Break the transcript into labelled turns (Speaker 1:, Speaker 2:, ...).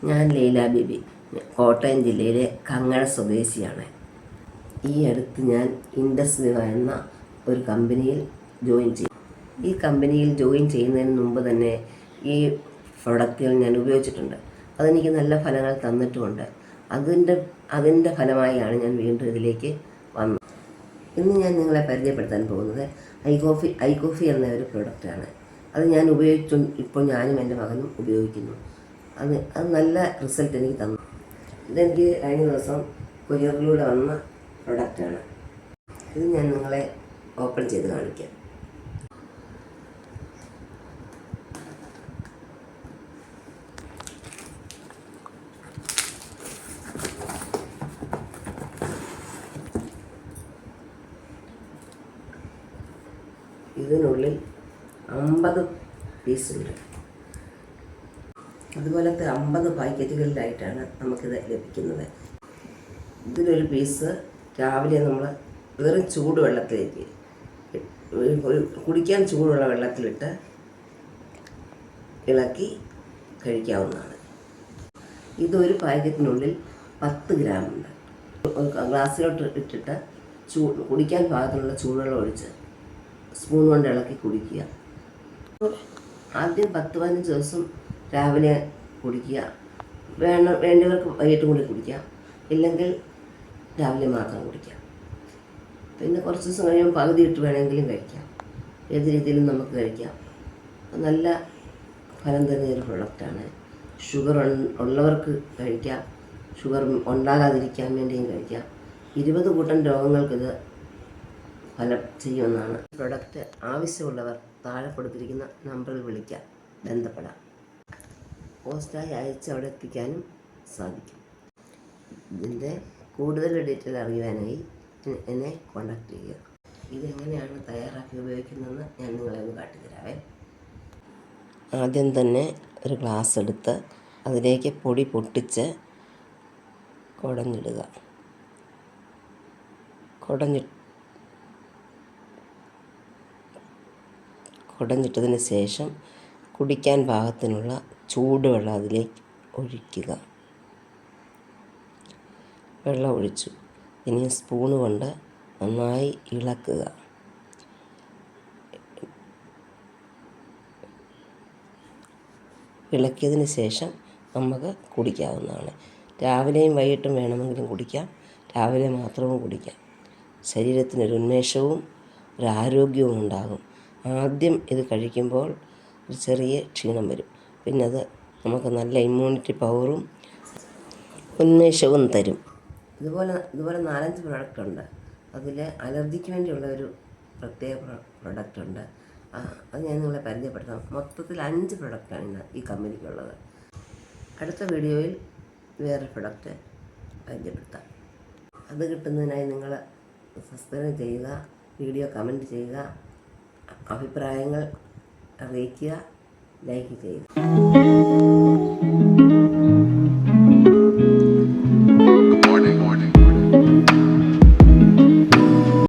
Speaker 1: ഞാൻ ലീല ബേബി, കോട്ടയം ജില്ലയിലെ കങ്ങഴ സ്വദേശിയാണ്. ഈ അടുത്ത് ഞാൻ ഇൻഡസ്വിവ എന്ന ഒരു കമ്പനിയിൽ ജോയിൻ ചെയ്തു. ഈ കമ്പനിയിൽ ജോയിൻ ചെയ്യുന്നതിന് മുമ്പ് തന്നെ ഈ പ്രൊഡക്റ്റുകൾ ഞാൻ ഉപയോഗിച്ചിട്ടുണ്ട്. അതെനിക്ക് നല്ല ഫലങ്ങൾ തന്നിട്ടുമുണ്ട്. അതിൻ്റെ ഫലമായാണ് ഞാൻ വീണ്ടും ഇതിലേക്ക് വന്നത്. ഇന്ന് ഞാൻ നിങ്ങളെ പരിചയപ്പെടുത്താൻ പോകുന്നത് ഐ കോഫി എന്ന ഒരു പ്രൊഡക്റ്റാണ്. അത് ഞാൻ ഇപ്പോൾ ഞാനും എൻ്റെ മകനും ഉപയോഗിക്കുന്നു. അത് നല്ല റിസൾട്ട് എനിക്ക് തന്നു. ഇതെനിക്ക് കഴിഞ്ഞ ദിവസം കൊറിയറിലൂടെ വന്ന പ്രൊഡക്റ്റാണ്. ഇത് ഞാൻ നിങ്ങളെ ഓപ്പൺ ചെയ്ത് കാണിക്കാം. ഇതിനുള്ളിൽ 50 പീസുണ്ട്. അതുപോലത്തെ 50 പാക്കറ്റുകളിലായിട്ടാണ് നമുക്കിത് ലഭിക്കുന്നത്. ഇതിലൊരു പീസ് രാവിലെ നമ്മൾ വെറും ചൂടുവെള്ളത്തിലേക്ക് കുടിക്കാൻ ചൂടുള്ള വെള്ളത്തിലിട്ട് ഇളക്കി കഴിക്കാവുന്നതാണ്. ഇതൊരു പാക്കറ്റിനുള്ളിൽ 10 ഗ്രാമുണ്ട്. ഗ്ലാസ്സിലോട്ട് ഇട്ടിട്ട് കുടിക്കാൻ പാകത്തിനുള്ള ചൂടുവെള്ളം ഒഴിച്ച് സ്പൂൺ കൊണ്ട് ഇളക്കി കുടിക്കുക. ആദ്യം 10-15 ദിവസം രാവിലെ കുടിക്കുക. വേണ്ടവർക്ക് വൈകിട്ടും കൂടി കുടിക്കാം, ഇല്ലെങ്കിൽ രാവിലെ മാത്രം കുടിക്കാം. പിന്നെ കുറച്ച് ദിവസം കഴിയുമ്പോൾ പകുതി ഇട്ട് വേണമെങ്കിലും കഴിക്കാം. ഏത് രീതിയിലും നമുക്ക് കഴിക്കാം. നല്ല ഫലം തരുന്നൊരു പ്രൊഡക്റ്റാണ്. ഷുഗർ ഉള്ളവർക്ക് കഴിക്കാം, ഷുഗർ ഉണ്ടാകാതിരിക്കാൻ വേണ്ടിയും കഴിക്കാം. 20 കൂട്ടം രോഗങ്ങൾക്കിത് ഫലം ചെയ്യുമെന്നാണ്. പ്രൊഡക്റ്റ് ആവശ്യമുള്ളവർ താഴെ കൊടുത്തിരിക്കുന്ന നമ്പറിൽ വിളിക്കാം, ബന്ധപ്പെടാം. പോസ്റ്റായി അയച്ച് അവിടെ എത്തിക്കാനും സാധിക്കും. ഇതിൻ്റെ കൂടുതൽ ഡീറ്റെയിൽ അറിയുവാനായി എന്നെ കോൺടാക്ട് ചെയ്യുക. ഇതെങ്ങനെയാണ് തയ്യാറാക്കി ഉപയോഗിക്കുന്നതെന്ന് ഞാൻ നിങ്ങളെ ഒന്ന് കാട്ടിത്തരാവേ. ആദ്യം തന്നെ ഒരു ഗ്ലാസ് എടുത്ത് അതിലേക്ക് പൊടി പൊട്ടിച്ച് കുടഞ്ഞിടുക. കുടഞ്ഞിട്ടതിന് ശേഷം കുടിക്കാൻ പാകത്തിനുള്ള ചൂടുവെള്ളം അതിലേക്ക് ഒഴിക്കുക. വെള്ളം ഒഴിച്ചു. ഇനി സ്പൂണ് കൊണ്ട് നന്നായി ഇളക്കുക. ഇളക്കിയതിന് ശേഷം നമുക്ക് കുടിക്കാവുന്നതാണ്. രാവിലെയും വൈകിട്ടും വേണമെങ്കിലും കുടിക്കാം, രാവിലെ മാത്രവും കുടിക്കാം. ശരീരത്തിനൊരു ഉന്മേഷവും ഒരു ആരോഗ്യവും ഉണ്ടാകും. ആദ്യം ഇത് കഴിക്കുമ്പോൾ ഒരു ചെറിയ ക്ഷീണം വരും. പിന്നെ അത് നമുക്ക് നല്ല ഇമ്മ്യൂണിറ്റി പവറും ഉന്മേഷവും തരും. ഇതുപോലെ 4-5 പ്രൊഡക്റ്റുണ്ട്. അതിൽ അലർജിക്ക് വേണ്ടിയുള്ള ഒരു പ്രത്യേക പ്രൊഡക്റ്റുണ്ട്. അത് ഞാൻ നിങ്ങളെ പരിചയപ്പെടുത്താം. മൊത്തത്തിൽ 5 പ്രൊഡക്റ്റാണ് ഈ കമ്പനിക്കുള്ളത്. അടുത്ത വീഡിയോയിൽ വേറെ പ്രൊഡക്റ്റ് പരിചയപ്പെടുത്താം. അത് കിട്ടുന്നതിനായി നിങ്ങൾ സബ്സ്ക്രൈബ് ചെയ്യുക, വീഡിയോ കമൻറ്റ് ചെയ്യുക, അഭിപ്രായങ്ങൾ അറിയിക്കുക, ലൈക്ക് ചെയ്യുക.